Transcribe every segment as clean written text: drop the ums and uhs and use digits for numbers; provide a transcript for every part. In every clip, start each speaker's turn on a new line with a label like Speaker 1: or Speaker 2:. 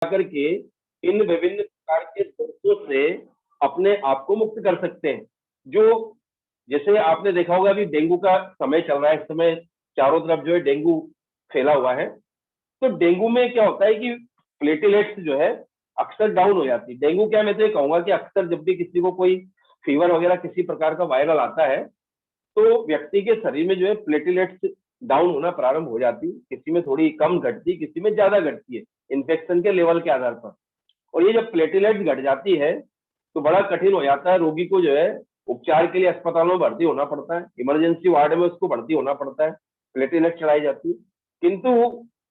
Speaker 1: करके इन विभिन्न प्रकार के दोषों से अपने आप को मुक्त कर सकते हैं। जो जैसे आपने देखा होगा अभी डेंगू का समय चल रहा है, इस समय चारों तरफ जो है डेंगू फैला हुआ है। तो डेंगू में क्या होता है कि प्लेटलेट्स जो है अक्सर डाउन हो जाती है। डेंगू क्या, मैं तो ये कहूंगा कि अक्सर जब भी किसी को कोई फीवर वगैरह किसी प्रकार का वायरल आता है तो व्यक्ति के शरीर में जो है प्लेटलेट्स डाउन होना प्रारंभ हो जाती है। किसी में थोड़ी कम घटती, किसी में ज्यादा घटती है इन्फेक्शन के लेवल के आधार पर। और ये जब प्लेटलेट्स घट जाती है तो बड़ा कठिन हो जाता है, रोगी को जो है उपचार के लिए अस्पतालों में भर्ती होना पड़ता है, इमरजेंसी वार्ड में उसको भर्ती होना पड़ता है, प्लेटलेट चढ़ाई जाती है। किंतु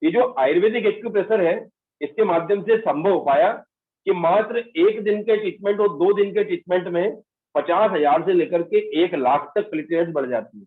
Speaker 1: ये जो आयुर्वेदिक एक्यूप्रेशर है इसके माध्यम से संभव हो पाया कि मात्र 1 दिन के ट्रीटमेंट और 2 दिन के ट्रीटमेंट में 50,000 से लेकर के 1 लाख तक प्लेटलेट्स बढ़ जाती है।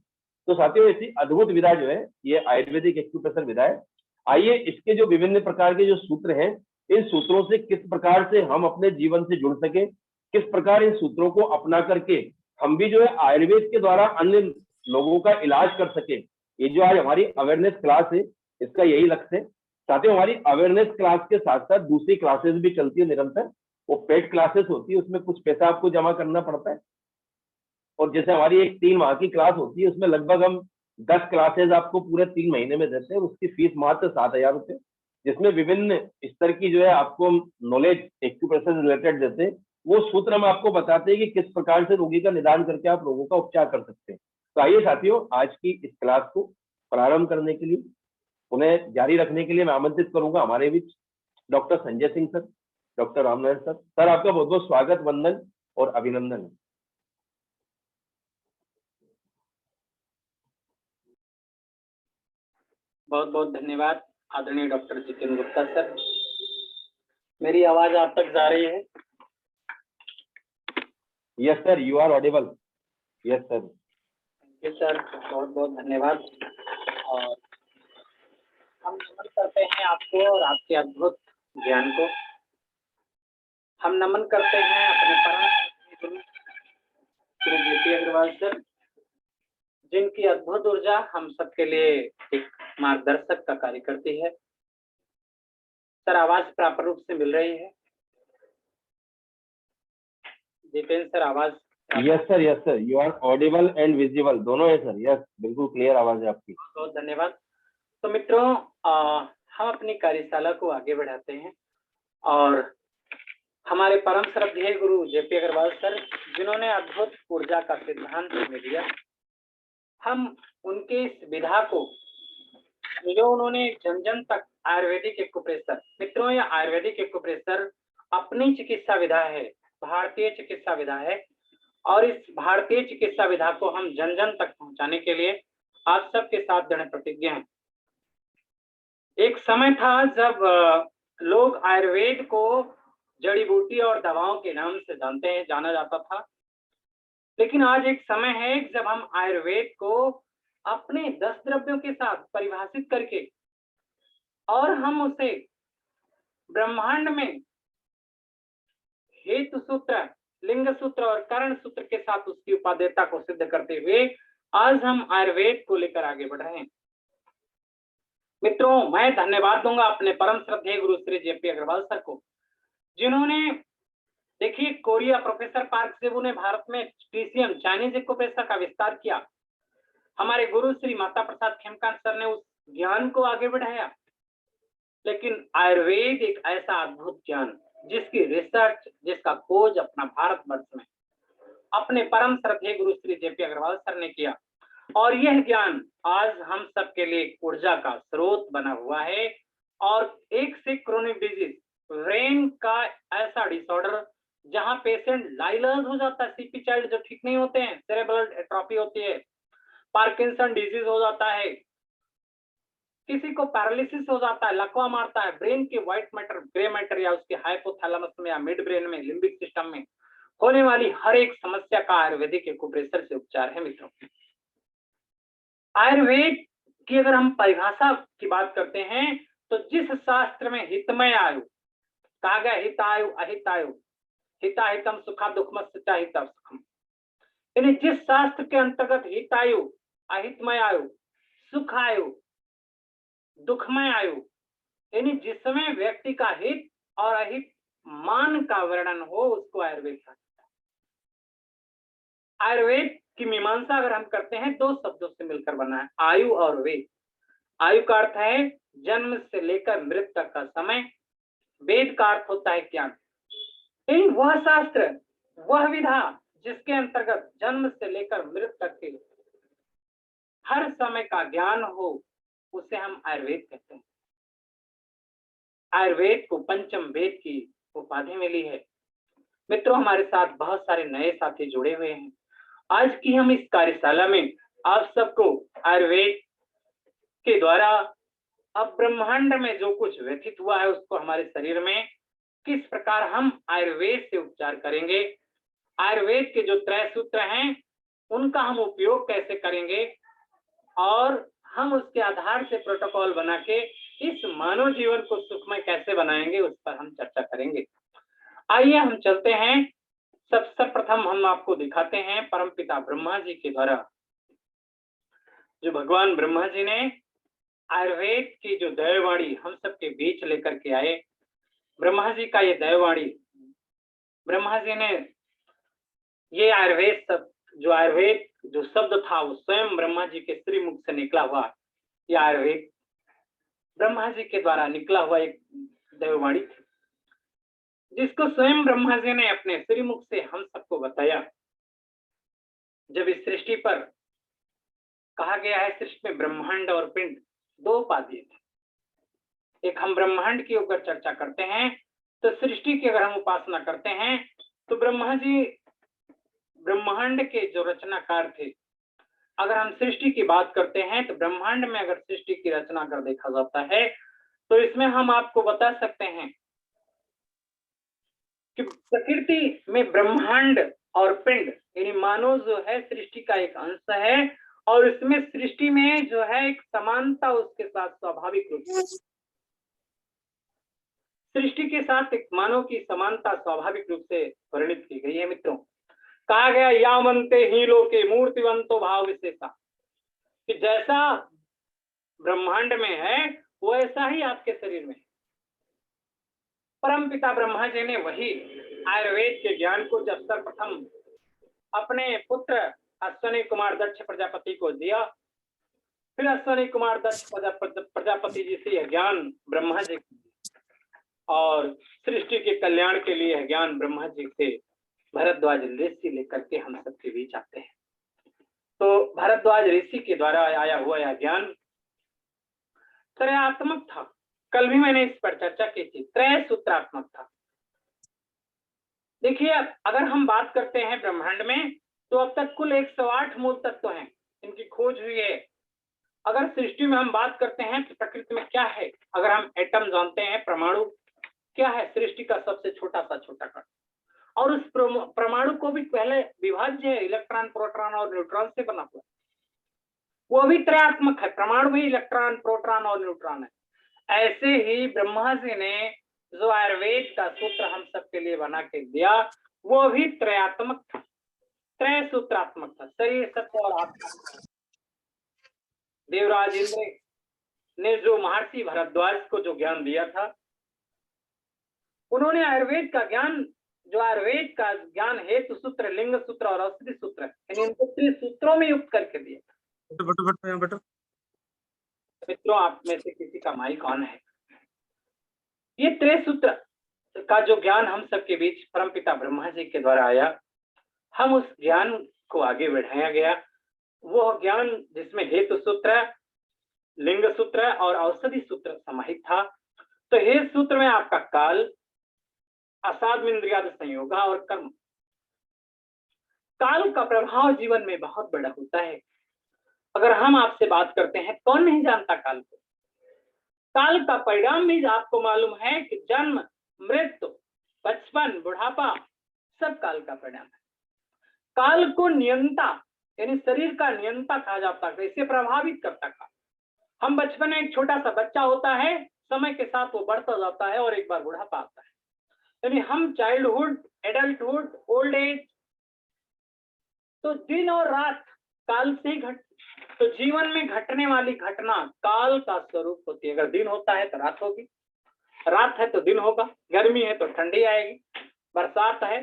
Speaker 1: तो साथियों ऐसी अद्भुत विधा जो है ये आयुर्वेदिक एक्यूप्रेशर विधा है। आइए इसके जो विभिन्न प्रकार के जो सूत्र हैं, इन सूत्रों से किस प्रकार से हम अपने जीवन से जुड़ सके, किस प्रकार इन सूत्रों को अपना करके हम भी जो है आयुर्वेद के द्वारा अन्य लोगों का इलाज कर सके। ये जो आज हमारी अवेयरनेस क्लास है इसका यही लक्ष्य है। साथियों हमारी अवेयरनेस क्लास के साथ साथ दूसरी क्लासेस भी चलती है निरंतर। वो पेड क्लासेस होती है, उसमें कुछ पैसा आपको जमा करना पड़ता है। और जैसे हमारी एक 3 माह की क्लास होती है उसमें लगभग हम 10 क्लासेज आपको पूरे 3 महीने में देते हैं। उसकी फीस मात्र 7,000 रुपये, जिसमें विभिन्न स्तर की जो है आपको नॉलेज एक्यूप्रेशर से रिलेटेड देते हैं। वो सूत्र हम आपको बताते हैं कि किस प्रकार से रोगी का निदान करके आप लोगों का उपचार कर सकते हैं। तो आइए साथियों आज की इस क्लास को प्रारंभ करने के लिए, उन्हें जारी रखने के लिए मैं आमंत्रित करूंगा हमारे बीच doctor Sanjay Singh sir, doctor Ramnarayan sir. Sir आपका बहुत बहुत स्वागत, वंदन और अभिनंदन है।
Speaker 2: बहुत बहुत धन्यवाद आदरणीय डॉक्टर जितेंद्र गुप्ता सर। मेरी आवाज आप तक जा रही है?
Speaker 1: Yes sir, you are audible. Yes sir.
Speaker 2: Yes sir, बहुत बहुत धन्यवाद। और हम नमन करते हैं आपको और आपके अद्भुत ज्ञान को। हम नमन करते हैं अपने परम गुरु श्री जेपी अग्रवाल सर, जिनकी अद्भुत ऊर्जा हम सबके लिए एक मार्गदर्शक का कार्य करती है। सर आवाज प्रॉपर रूप से मिल रही है? दीपेंद्र सर आवाज?
Speaker 1: Yes sir, yes sir, you are audible and visible, दोनों है सर। यस, बिल्कुल क्लियर आवाज है आपकी।
Speaker 2: बहुत धन्यवाद। तो मित्रों हम अपनी कार्यशाला को आगे बढ़ाते हैं और हमारे परम श्रद्धेय गुरु जेपी अग्रवाल सर, जिन्होंने अद्भुत ऊर्जा का सिद्धांत हमें दिया, हम उनके इस विधा को जो उन्होंने जन जन तक आयुर्वेदिक एक्यूप्रेशर, मित्रों ये आयुर्वेदिक एक्यूप्रेशर अपनी चिकित्सा विधा है, भारतीय चिकित्सा विधा है। और इस भारतीय चिकित्सा विधा को हम जन जन तक पहुंचाने के लिए आप सबके साथ दृढ़ प्रतिज्ञ हैं। एक समय था जब लोग आयुर्वेद को जड़ी बूटी और दवाओं के नाम से जाना जाता था, लेकिन आज एक समय है जब हम आयुर्वेद को अपने 10 द्रव्यों के साथ परिभाषित करके और हम उसे ब्रह्मांड में हेतु सूत्र, लिंग सूत्र और कर्ण सूत्र के साथ उसकी उपादेयता को सिद्ध करते हुए आज हम आयुर्वेद को लेकर आगे बढ़ रहे हैं। मित्रों मैं धन्यवाद दूंगा अपने परम श्रद्धेय गुरु श्री जेपी अग्रवाल सर को, जिन्होंने देखिए कोरिया प्रोफेसर पार्क सेबू ने भारत में टीसीएम चाइनीज एक्यूप्रेशर का विस्तार किया। हमारे गुरु श्री माता प्रसाद खेमकांत सर ने उस ज्ञान को आगे बढ़ाया। लेकिन आयुर्वेद एक ऐसा अद्भुत ज्ञान जिसकी रिसर्च, जिसका खोज अपना भारतवर्ष में अपने परम श्रद्धेय गुरु श्री जेपी अग्रवाल सर ने किया। और यह ज्ञान आज हम सबके लिए ऊर्जा का स्रोत बना हुआ है। और एक से क्रोनिक डिजीज, रेन का ऐसा डिसऑर्डर जहां पेशेंट लाइलर्स हो जाता है, सीपी चाइल्ड जो ठीक नहीं होते हैं, सेरेब्रल एट्रोफी होती है, पार्किंसन डिजीज हो जाता है, किसी को पैरालिसिस हो जाता है, लकवा मारता है, ब्रेन के व्हाइट मैटर, ग्रे मैटर या उसके हाइपोथैलेमस में या मिड ब्रेन में, लिम्बिक सिस्टम में होने वाली हर एक समस्या का आयुर्वेदिक एक्यूप्रेशर से उपचार है। मित्रों आयुर्वेद की अगर हम परिभाषा की बात करते हैं तो जिस शास्त्र में हितमय आयु कहा गया, हितायु अहितायु, हिताहितम सुखा दुखमस्ता हितम सुखम, यानी जिस शास्त्र के अंतर्गत हितायु, अहितमय आयु, सुखायु, दुखमय आयु, यानी जिसमें व्यक्ति का हित और अहित मान का वर्णन हो, उसको आयुर्वेद कहा जाता है। आयुर्वेद की मीमांसा अगर हम करते हैं, दो शब्दों से मिलकर बना है, आयु और वेद। आयु का अर्थ है जन्म से लेकर मृत्यु तक का समय, वेद का अर्थ होता है ज्ञान। इन वह शास्त्र, वह विधा जिसके अंतर्गत जन्म से लेकर मृत्यु तक के हर समय का ज्ञान हो, उसे हम आयुर्वेद कहते हैं। आयुर्वेद को पंचम वेद की उपाधि मिली है। मित्रों, हमारे साथ बहुत सारे नए साथी जुड़े हुए हैं। आज की हम इस कार्यशाला में आप सबको आयुर्वेद के द्वारा अब ब्रह्मांड में जो कुछ व्यथित हुआ है, उसको हमारे शरीर में किस प्रकार हम आयुर्वेद से उपचार करेंगे, आयुर्वेद के जो त्रय सूत्र हैं उनका हम उपयोग कैसे करेंगे, और हम उसके आधार से प्रोटोकॉल बना के इस मानव जीवन को सुखमय कैसे बनाएंगे, उस पर हम चर्चा करेंगे। आइए हम चलते हैं। सर्वप्रथम हम आपको दिखाते हैं परमपिता ब्रह्मा जी के द्वारा जो भगवान ब्रह्मा जी ने आयुर्वेद की जो दैववाणी हम सबके बीच लेकर के आए। ब्रह्मा जी का ये दैववाणी, ब्रह्मा जी ने ये आयुर्वेद जो शब्द था वो स्वयं ब्रह्मा जी के श्री मुख से निकला हुआ, ये आयुर्वेद ब्रह्मा जी के द्वारा निकला हुआ एक दैववाणी थी, जिसको स्वयं ब्रह्मा जी ने अपने श्री मुख से हम सबको बताया। जब इस सृष्टि पर कहा गया है, सृष्टि में ब्रह्मांड और पिंड दो उपाधि थे। एक हम ब्रह्मांड की ऊपर चर्चा करते हैं, तो सृष्टि की अगर हम उपासना करते हैं तो ब्रह्मा जी ब्रह्मांड के जो रचनाकार थे। अगर हम सृष्टि की बात करते हैं तो ब्रह्मांड में अगर सृष्टि की रचना कर देखा जाता है तो इसमें हम आपको बता सकते हैं कि प्रकृति में ब्रह्मांड और पिंड यानी मानव जो है सृष्टि का एक अंश है, और इसमें सृष्टि में जो है एक समानता उसके साथ स्वाभाविक रूप से, सृष्टि के साथ एक मानव की समानता स्वाभाविक रूप से वर्णित की गई है। मित्रों, कहा गया यावंते ही लोके मूर्तिवंतो भाव विशेषा, कि जैसा ब्रह्मांड में है वैसा ही आपके शरीर में। परमपिता ब्रह्मा जी ने वही आयुर्वेद के ज्ञान को जब सर्वप्रथम अपने पुत्र अश्विनी कुमार दक्ष प्रजापति को दिया, फिर अश्विनी कुमार दक्ष प्रजापति जी से यह ज्ञान ब्रह्मा जी और सृष्टि के कल्याण के लिए ज्ञान ब्रह्मा जी से भरद्वाज ऋषि लेकर के हम सबके बीच आते हैं। तो भरद्वाज ऋषि के द्वारा आया हुआ यह ज्ञान त्रयात्मक था। कल भी मैंने इस पर चर्चा की थी, त्रय सूत्रात्मक था। देखिए, अगर हम बात करते हैं ब्रह्मांड में तो अब तक कुल 108 मूल तत्व हैं, इनकी खोज हुई है। अगर सृष्टि में हम बात करते हैं तो प्रकृति में क्या है, अगर हम एटम जानते हैं, परमाणु क्या है, सृष्टि का सबसे छोटा सा छोटा कण, और उस परमाणु को भी पहले विभाज्य है, इलेक्ट्रॉन प्रोटॉन और न्यूट्रॉन से बना हुआ, वो भी त्रयात्मक है, परमाणु भी इलेक्ट्रॉन प्रोटॉन और न्यूट्रॉन है। ऐसे ही ब्रह्मा जी ने जो आयुर्वेद का सूत्र हम सबके लिए बना के दिया वो भी त्रयात्मक था, त्रय सूत्रात्मक था, शरीर सत्य और आत्मा। देवराज इंद्र ने जो महर्षि भरद्वाज को जो ज्ञान दिया था, उन्होंने आयुर्वेद का ज्ञान, जो आयुर्वेद का ज्ञान हेतु सूत्र, लिंग सूत्र और औषधि सूत्र, यानी इनको त्रिसूत्रों में युक्त करके दिया। मित्रों, आप में से किसी का माइक ऑन है? ये त्रिसूत्र का जो ज्ञान हम सबके बीच परमपिता ब्रह्मा जी के द्वारा आया, हम उस ज्ञान को आगे बढ़ाया गया। वो ज्ञान जिसमें हेतु सूत्र, लिंग सूत्र और औषधि सूत्र समाहित था। तो हेतु सूत्र में आपका काल, असाध इंद्रियादि संयोग और कर्म। काल का प्रभाव जीवन में बहुत बड़ा होता है। अगर हम आपसे बात करते हैं, कौन नहीं जानता काल को? काल का परिणाम भी आपको मालूम है कि जन्म, मृत्यु, बचपन, बुढ़ापा सब काल का परिणाम है। काल को नियंता यानी शरीर का नियंता कहा जाता है, इसे प्रभावित करता था। हम बचपन में एक छोटा सा बच्चा होता है, समय के साथ वो बढ़ता जाता है और एक बार बुढ़ापा आता है। यानी हम चाइल्डहुड, एडल्टहुड, ओल्ड एज, तो दिन और रात काल से ही तो जीवन में घटने वाली घटना काल का स्वरूप होती है। अगर दिन होता है तो रात होगी, रात है तो दिन होगा, गर्मी है तो ठंडी आएगी, बरसात है,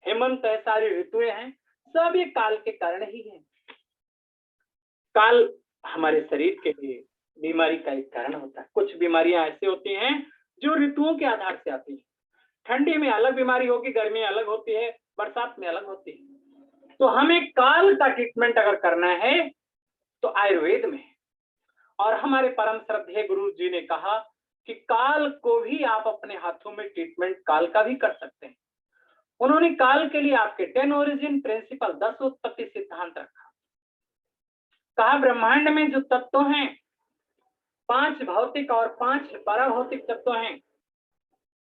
Speaker 2: हेमंत है, सारी ऋतुएं हैं, सब ये काल के कारण ही है। काल हमारे शरीर के लिए बीमारी का एक कारण होता है। कुछ बीमारियां ऐसी होती हैं जो ऋतुओं के आधार से आती है। ठंडी में अलग बीमारी होगी, गर्मी में अलग होती है, बरसात में अलग होती है। तो हमें काल का ट्रीटमेंट अगर करना है तो आयुर्वेद में, और हमारे परम श्रद्धेय गुरु जी ने कहा कि काल को भी आप अपने हाथों में ट्रीटमेंट काल का भी कर सकते हैं। उन्होंने काल के लिए आपके 10 ओरिजिन प्रिंसिपल 10 उत्पत्ति सिद्धांत रखा। कहा ब्रह्मांड में जो तत्व हैं 5 भौतिक और 5 पराभौतिक तत्व हैं।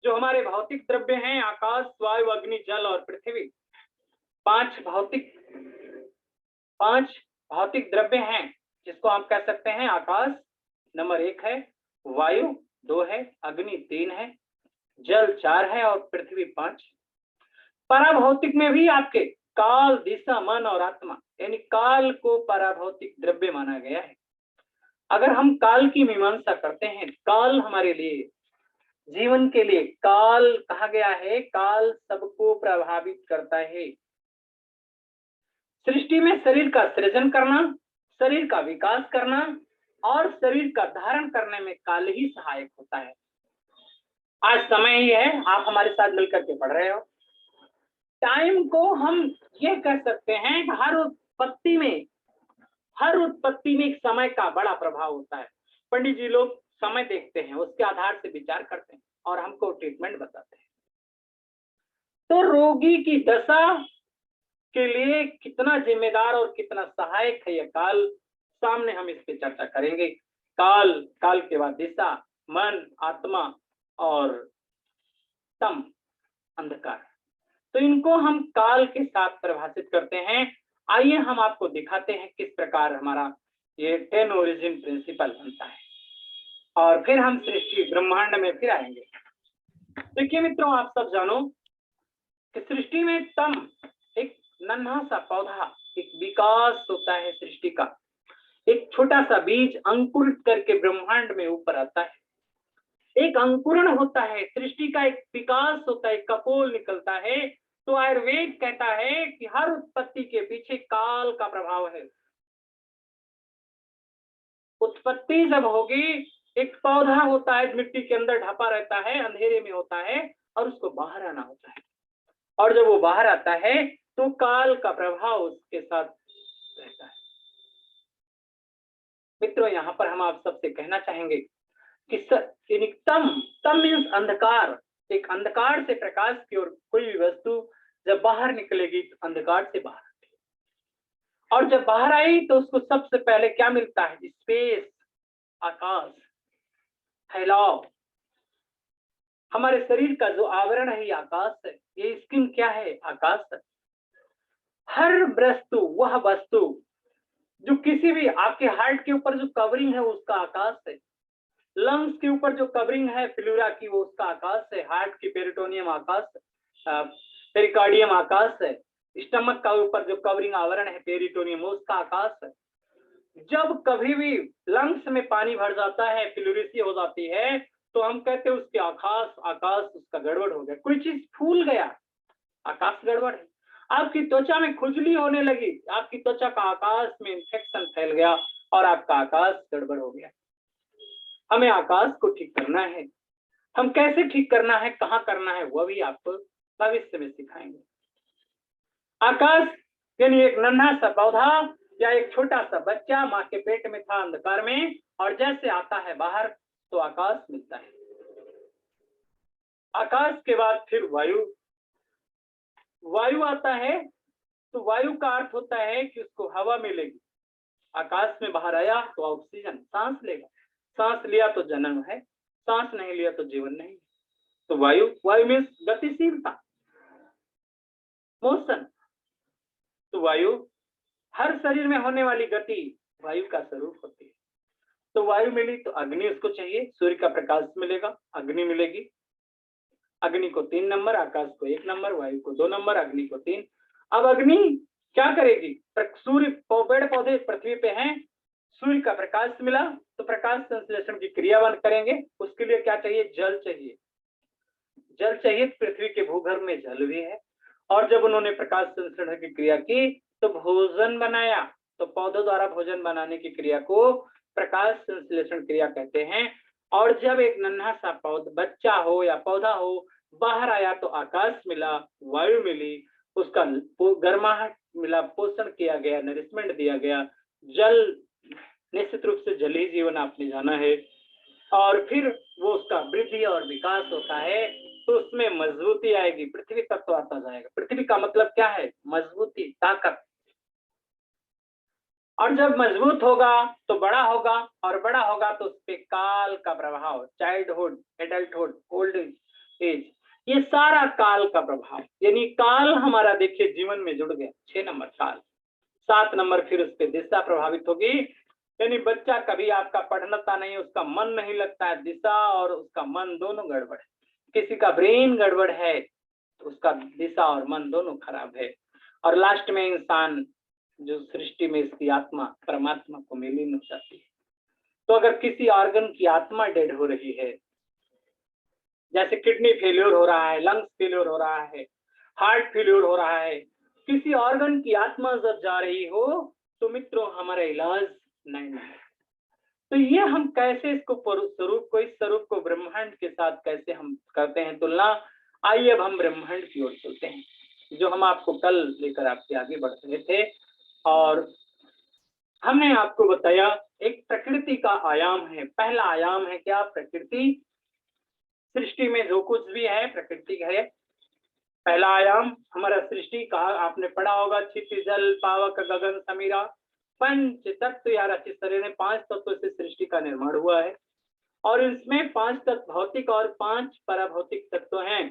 Speaker 2: जो हमारे भौतिक द्रव्य हैं आकाश, वायु, अग्नि, जल और पृथ्वी, 5 भौतिक द्रव्य हैं जिसको हम कह सकते हैं आकाश नंबर 1 है, वायु 2 है, अग्नि 3 है, जल 4 है और पृथ्वी 5। पराभौतिक में भी आपके काल, दिशा, मन और आत्मा, यानी काल को पराभौतिक द्रव्य माना गया है। अगर हम काल की मीमांसा करते हैं, काल हमारे लिए, जीवन के लिए काल कहा गया है, काल सबको प्रभावित करता है। सृष्टि में शरीर का सृजन करना, शरीर का विकास करना और शरीर का धारण करने में काल ही सहायक होता है। आज समय ही है, आप हमारे साथ मिलकर के पढ़ रहे हो। टाइम को हम ये कह सकते हैं कि हर उत्पत्ति में एक समय का बड़ा प्रभाव होता है। पंडित जी लोग समय देखते हैं, उसके आधार से विचार करते हैं और हमको ट्रीटमेंट बताते हैं। तो रोगी की दशा के लिए कितना जिम्मेदार और कितना सहायक है यह काल, सामने हम इस पे चर्चा करेंगे। काल के बाद दिशा, मन, आत्मा और तम, अंधकार, तो इनको हम काल के साथ परिभाषित करते हैं। आइए हम आपको दिखाते हैं किस प्रकार हमारा ये 10 ओरिजिन प्रिंसिपल बनता है और फिर हम सृष्टि ब्रह्मांड में फिर आएंगे। देखिए मित्रों, आप सब जानो कि सृष्टि में तम एक नन्हा सा पौधा, एक विकास होता है सृष्टि का। एक छोटा सा बीज अंकुरित करके ब्रह्मांड में ऊपर आता है। एक अंकुरण होता है, सृष्टि का एक विकास होता है, कपोल निकलता है। तो आयुर्वेद कहता है कि हर उत्पत्ति के पीछे काल का प्रभाव है। उत्पत्ति जब होगी, एक पौधा होता है, मिट्टी के अंदर ढपा रहता है, अंधेरे में होता है और उसको बाहर आना होता है। और जब वो बाहर आता है तो काल का प्रभाव उसके साथ रहता है। मित्रों, यहाँ पर हम आप सबसे कहना चाहेंगे कि तम मीन्स अंधकार। एक अंधकार से प्रकाश की ओर कोई भी वस्तु जब बाहर निकलेगी तो अंधकार से बाहर आती है, और जब बाहर आई तो उसको सबसे पहले क्या मिलता है? स्पेस, आकाश, फैलाव। हमारे शरीर का जो आवरण है ये आकाश है, ये स्किन क्या है? आकाश है। हर वस्तु, वह वस्तु जो किसी भी, आपके हार्ट के ऊपर जो कवरिंग है उसका आकाश है, लंग्स के ऊपर जो कवरिंग है प्लूरा की वो उसका आकाश है, हार्ट की पेरिटोनियम आकाश, पेरिकार्डियम आकाश है, स्टमक का ऊपर जो कवरिंग आवरण है पेरिटोनियम उसका आकाश है। जब कभी भी लंग्स में पानी भर जाता है, प्लूरिसी हो जाती है, तो हम कहते हैं उसके आकाश उसका गड़बड़ हो गया, कोई चीज फूल गया, आकाश गड़बड़ है। आपकी त्वचा में खुजली होने लगी, आपकी त्वचा का आकाश में इंफेक्शन फैल गया और आपका आकाश गड़बड़ हो गया। हमें आकाश को ठीक करना है। हम कैसे ठीक करना है, कहाँ करना है, वह भी आपको भविष्य में सिखाएंगे। आकाश यानी एक नन्हा सा पौधा या एक छोटा सा बच्चा माँ के पेट में था अंधकार में, और जैसे आता है बाहर तो आकाश मिलता है। आकाश के बाद फिर वायु आता है। तो वायु का अर्थ होता है कि उसको हवा मिलेगी। आकाश में बाहर आया तो ऑक्सीजन, सांस लेगा, सांस लिया तो जन्म है, सांस नहीं लिया तो जीवन नहीं। तो वायु मीन्स गतिशीलता, मोशन। तो वायु, हर शरीर में होने वाली गति वायु का स्वरूप होती है। तो वायु मिली तो अग्नि उसको चाहिए, सूर्य का प्रकाश मिलेगा, अग्नि मिलेगी। अग्नि को 3 नंबर, आकाश को 1 नंबर, वायु को 2 नंबर, अग्नि को 3। अब अग्नि क्या करेगी? सूर्य, पेड़ पौधे पृथ्वी पे हैं, सूर्य का प्रकाश मिला तो प्रकाश संश्लेषण की क्रिया बंद करेंगे। उसके लिए क्या चाहिए? जल चाहिए। जल चाहिए, पृथ्वी के भूगर्भ में जल भी है। और जब उन्होंने प्रकाश संश्लेषण की क्रिया की तो भोजन बनाया। तो पौधों द्वारा भोजन बनाने की क्रिया को प्रकाश संश्लेषण क्रिया कहते हैं। और जब एक नन्हा सा पौधा, बच्चा हो या पौधा हो, बाहर आया तो आकाश मिला, वायु मिली, उसका गर्माहट मिला, पोषण किया गया, नरिशमेंट दिया गया। जल, निश्चित रूप से जल ही जीवन आपने जाना है। और फिर वो उसका वृद्धि और विकास होता है तो उसमें मजबूती आएगी, पृथ्वी तत्व आता जाएगा। पृथ्वी का मतलब क्या है? मजबूती, ताकत। और जब मजबूत होगा तो बड़ा होगा, और बड़ा होगा तो उस पे काल का प्रभाव, चाइल्डहुड, एडल्टहुड, ओल्ड एज, ये सारा काल का प्रभाव। यानी काल हमारा देखिए जीवन में जुड़ गया। 6 नंबर काल। 7 नंबर फिर उस पे दिशा प्रभावित होगी। यानी बच्चा कभी आपका पढ़ता नहीं, उसका मन नहीं लगता है, दिशा और उसका मन दोनों गड़बड़ है। किसी का ब्रेन गड़बड़ है तो उसका दिशा और मन दोनों खराब है। और लास्ट में इंसान जो सृष्टि में इसकी आत्मा परमात्मा को मिल ही नहीं सकती। तो अगर किसी ऑर्गन की आत्मा डेड हो रही है, जैसे किडनी फेल्योर हो रहा है, लंग्स फेल्योर हो रहा है, हार्ट फेल्योर हो रहा है, किसी ऑर्गन की आत्मा जब जा रही हो तो मित्रों हमारा इलाज नहीं है। तो ये हम कैसे इसको स्वरूप को, इस स्वरूप को ब्रह्मांड के साथ कैसे हम करते हैं तुलना। आइए अब हम ब्रह्मांड की ओर चलते हैं, जो हम आपको कल लेकर आपके आगे बढ़ रहे थे। और हमने आपको बताया एक प्रकृति का आयाम है। पहला आयाम है क्या? प्रकृति। सृष्टि में जो कुछ भी है प्रकृति है। पहला आयाम हमारा सृष्टि का आपने पढ़ा होगा, क्षिति, जल, पावक, गगन, समीरा, पंच तत्व या रचित शरीर ने 5 तत्वों से सृष्टि का निर्माण हुआ है। और इसमें 5 तत्व भौतिक और 5 पराभौतिक तत्व हैं।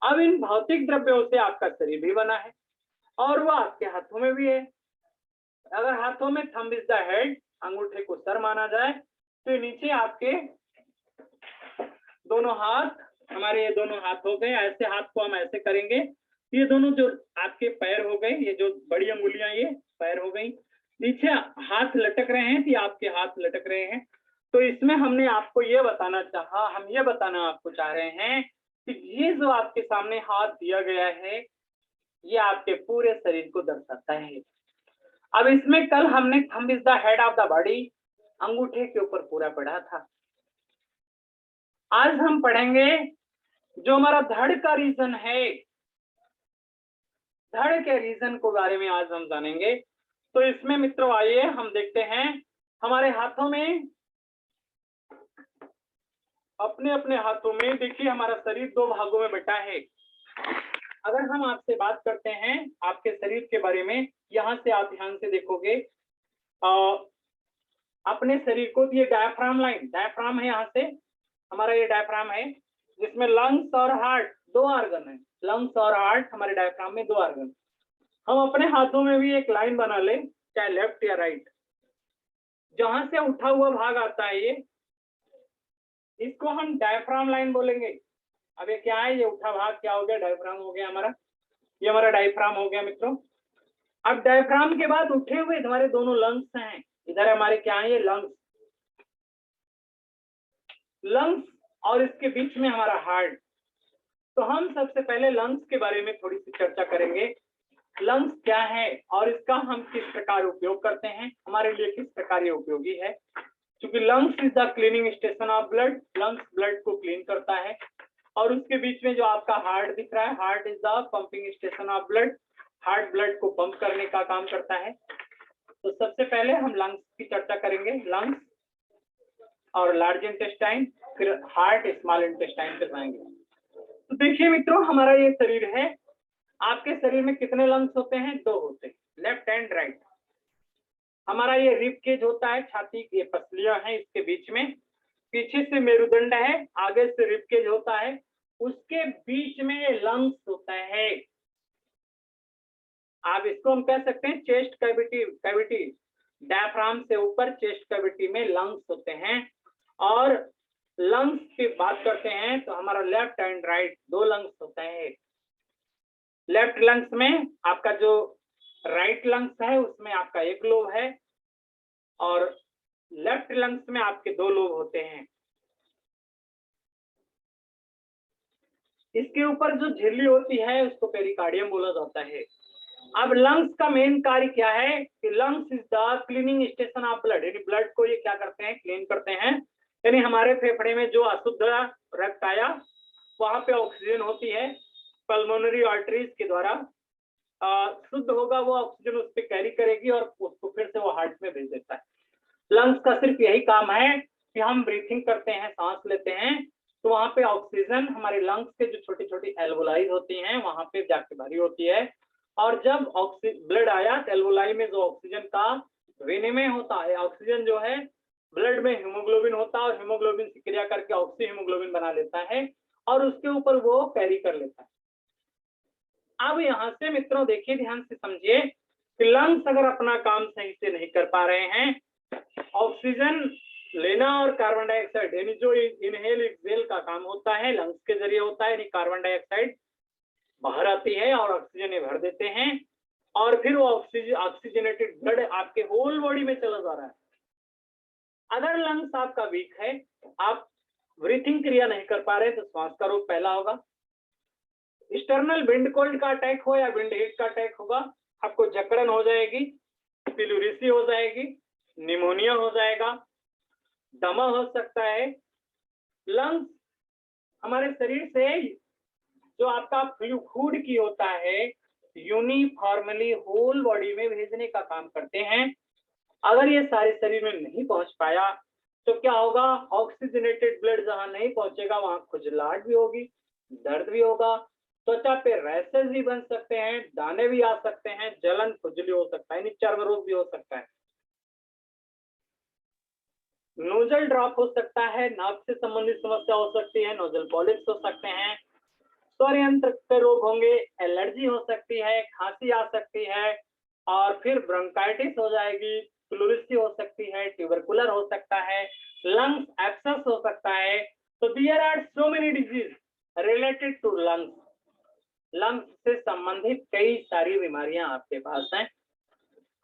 Speaker 2: अब इन भौतिक द्रव्यों से आपका शरीर भी बना है और वो आपके हाथों में भी है। अगर हाथों में थंब इज द हेड, अंगूठे को सर माना जाए, तो नीचे आपके दोनों हाथ, हमारे ये दोनों हाथ हो गए। ऐसे हाथ को हम ऐसे करेंगे, ये दोनों जो आपके पैर हो गए, ये जो बड़ी अंगुलियां ये पैर हो गई। नीचे हाथ लटक रहे हैं, ये आपके हाथ लटक रहे हैं। तो इसमें हमने आपको ये बताना चाहा, हम ये बताना आपको चाह रहे हैं कि ये जो आपके सामने हाथ दिया गया है, ये आपके पूरे शरीर को दर्शाता है। अब इसमें कल हमने thumb is the head of the body, अंगूठे के ऊपर पूरा पढ़ा था। आज हम पढ़ेंगे जो हमारा धड़ का रीजन है, धड़ के रीजन को बारे में आज हम जानेंगे। तो इसमें मित्रों आइए हम देखते हैं हमारे हाथों में, अपने अपने हाथों में देखिए हमारा शरीर 2 भागों में बटा है। अगर हम आपसे बात करते हैं आपके शरीर के बारे में, यहाँ से आप ध्यान से देखोगे अपने शरीर को, ये डायफ्राम लाइन, डायफ्राम है, यहाँ से हमारा ये डायफ्राम है जिसमें लंग्स और हार्ट 2 ऑर्गन है। लंग्स और हार्ट हमारे डायफ्राम में 2 ऑर्गन। हम अपने हाथों में भी एक लाइन बना ले, चाहे लेफ्ट या राइट, जहां से उठा हुआ भाग आता है ये, इसको हम डायफ्राम लाइन बोलेंगे। अब ये क्या है? ये उठा भाग क्या हो गया? डायफ्राम हो गया हमारा। ये हमारा डायफ्राम हो गया मित्रों। अब डायफ्राम के बाद उठे हुए हमारे दोनों लंग्स हैं। इधर हमारे क्या है? ये लंग्स, लंग्स, और इसके बीच में हमारा हार्ट। तो हम सबसे पहले लंग्स के बारे में थोड़ी सी चर्चा करेंगे। लंग्स क्या है और इसका हम किस प्रकार उपयोग करते हैं, हमारे लिए किस प्रकार ये उपयोगी है। क्योंकि lungs is the cleaning station of blood, lungs blood को क्लीन करता है। और उसके बीच में जो आपका हार्ट दिख रहा है, heart is the pumping station of blood, heart blood को पंप करने का काम करता है। तो सबसे पहले हम लंग्स की चर्चा करेंगे, लंग्स और लार्ज इंटेस्टाइन, फिर हार्ट, स्मॉल इंटेस्टाइन पे जाएंगे। तो देखिए मित्रों हमारा ये शरीर है। आपके शरीर में कितने लंग्स होते हैं? 2 होते हैं, लेफ्ट एंड राइट। हमारा ये रिब केज होता है, छाती की पसलियां हैं इसके बीच में, पीछे से मेरुदंड है, आगे से रिब केज होता है, उसके बीच में ये लंग्स होता है। आप इसको हम कह सकते हैं चेस्ट कैविटी, कैविटी डायफ्राम से ऊपर चेस्ट कैविटी में लंग्स होते हैं। और लंग्स की बात करते हैं तो हमारा लेफ्ट एंड राइट 2 लंग्स होते हैं। लेफ्ट लंग्स में आपका जो राइट लंग्स है उसमें आपका एक लोब है, और लेफ्ट लंग्स में आपके 2 लोब होते हैं। इसके ऊपर जो झिल्ली होती है उसको पेरिकार्डियम बोला जाता है। अब लंग्स का मेन कार्य क्या है कि lungs is the cleaning station of blood, यानी ब्लड को ये क्या करते हैं, क्लीन करते हैं। यानी हमारे फेफड़े में जो अशुद्ध रक्त आया वहां पे ऑक्सीजन होती है, पल्मोनरी आर्टरीज के द्वारा शुद्ध होगा, वो ऑक्सीजन उस पर कैरी करेगी और उसको फिर से वो हार्ट में भेज देता है। लंग्स का सिर्फ यही काम है कि हम ब्रीथिंग करते हैं, सांस लेते हैं, तो वहां पे ऑक्सीजन हमारे लंग्स के जो छोटी छोटी एल्वोलाई होती हैं वहां पे जाके भरी होती है, और जब ब्लड आया एल्वोलाई में जो ऑक्सीजन का विनिमय होता है, ऑक्सीजन जो है ब्लड में हीमोग्लोबिन होता है और हीमोग्लोबिन से क्रिया करके ऑक्सी हीमोग्लोबिन बना लेता है और उसके ऊपर वो कैरी कर लेता है। अब यहाँ से मित्रों देखिए, ध्यान से समझिए कि लंग्स अगर अपना काम सही से नहीं कर पा रहे हैं, ऑक्सीजन लेना और कार्बन डाइऑक्साइड, यानी जो इनहेल एक्सहेल का काम होता है लंग्स के जरिए होता है, यानी कार्बन डाइऑक्साइड बाहर आती है और ऑक्सीजन ये भर देते हैं और फिर वो ऑक्सीजनेटेड ब्लड आपके होल बॉडी में चला जा रहा है। अगर लंग्स आपका वीक है, आप ब्रीथिंग क्रिया नहीं कर पा रहे, तो श्वास का रोग पहला होगा। एक्सटर्नल विंड कोल्ड का अटैक हो या विंड हीट का अटैक होगा, आपको जकड़न हो जाएगी, पिलुरिसी हो जाएगी, निमोनिया हो जाएगा, दमा हो सकता है। लंग्स हमारे शरीर से जो आपका फ्लूइड की होता है यूनिफॉर्मली होल बॉडी में भेजने का काम करते हैं। अगर ये सारे शरीर में नहीं पहुंच पाया तो क्या होगा, ऑक्सीजनेटेड ब्लड जहां नहीं पहुंचेगा वहां खुजलाहट भी होगी, दर्द भी होगा, त्वचा पे रैशेस भी बन सकते हैं, दाने भी आ सकते हैं, जलन खुजली हो सकता है, चर्म रोग भी हो सकता है, नोजल ड्रॉप हो सकता है, नाक से संबंधित समस्या हो सकती है, नोजल पॉलिप्स हो सकते हैं, स्वर यंत्र के रोग होंगे, एलर्जी हो सकती है, खांसी आ सकती है और फिर ब्रोंकाइटिस हो जाएगी, प्लूरिसी हो सकती है, ट्यूबरकुलर हो सकता है, लंग्स एब्सेस हो सकता है। तो there are so many disease related to lungs. Lungs से संबंधित कई सारी बीमारियां आपके पास हैं।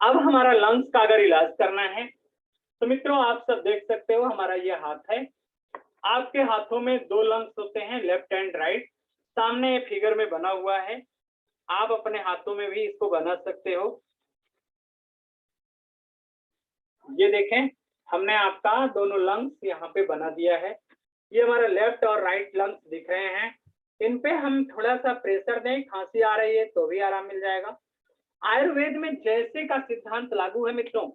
Speaker 2: अब हमारा लंग्स का अगर इलाज करना है तो मित्रों आप सब देख सकते हो, हमारा ये हाथ है, आपके हाथों में 2 लंग्स होते हैं, लेफ्ट एंड राइट, सामने फिगर में बना हुआ है, आप अपने हाथों में भी इसको बना सकते हो। ये देखें, हमने आपका दोनों लंग्स यहाँ पे बना दिया है। ये हमारा लेफ्ट और राइट लंग्स दिख रहे हैं, इन पे हम थोड़ा सा प्रेशर दें, खांसी आ रही है तो भी आराम मिल जाएगा। आयुर्वेद में जैसे का सिद्धांत लागू है मित्रों,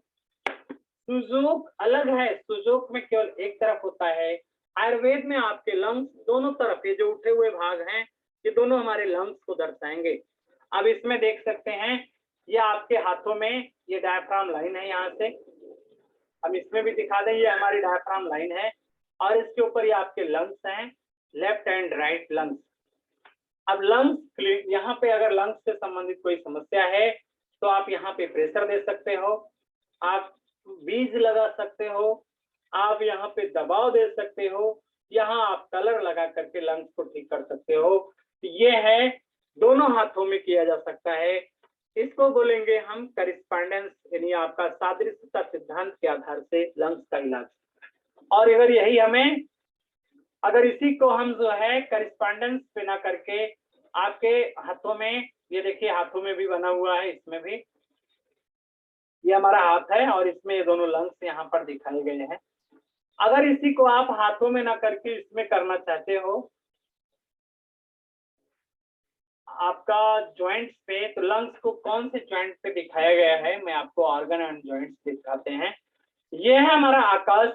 Speaker 2: सुजोग अलग है, सुजोग में केवल एक तरफ होता है, आयुर्वेद में आपके लंग्स दोनों तरफ, ये जो उठे हुए भाग हैं ये दोनों हमारे लंग्स को दर्शाएंगे। अब इसमें देख सकते हैं ये आपके हाथों में ये डायफ्राम लाइन है, यहाँ से हम इसमें भी दिखा दें, ये हमारी डायफ्राम लाइन है और इसके ऊपर ये आपके लंग्स हैं, लेफ्ट एंड राइट लंग्स। अब लंग्स, यहाँ पे अगर लंग्स से संबंधित कोई समस्या है तो आप यहाँ पे प्रेशर दे सकते हो, आप बीज लगा सकते हो, आप यहाँ पे दबाव दे सकते हो, यहाँ आप कलर लगा करके लंग्स को ठीक कर सकते हो। ये है, दोनों हाथों में किया जा सकता है, इसको बोलेंगे हम करिस्पॉन्डेंस, यानी आपका सादृश्यता सिद्धांत के आधार से लंग्स का इलाज। और अगर यही हमें, अगर इसी को हम जो है करिस्पॉन्डेंस पे ना करके आपके हाथों में, ये देखिए हाथों में भी बना हुआ है, इसमें भी ये हमारा हाथ है और इसमें ये दोनों लंग्स यहाँ पर दिखाए गए हैं। अगर इसी को आप हाथों में ना करके इसमें करना चाहते हो आपका जॉइंट्स पे, तो लंग्स को कौन से जॉइंट पे दिखाया गया है, मैं आपको ऑर्गन एंड जॉइंट्स दिखाते हैं। ये है हमारा आकाश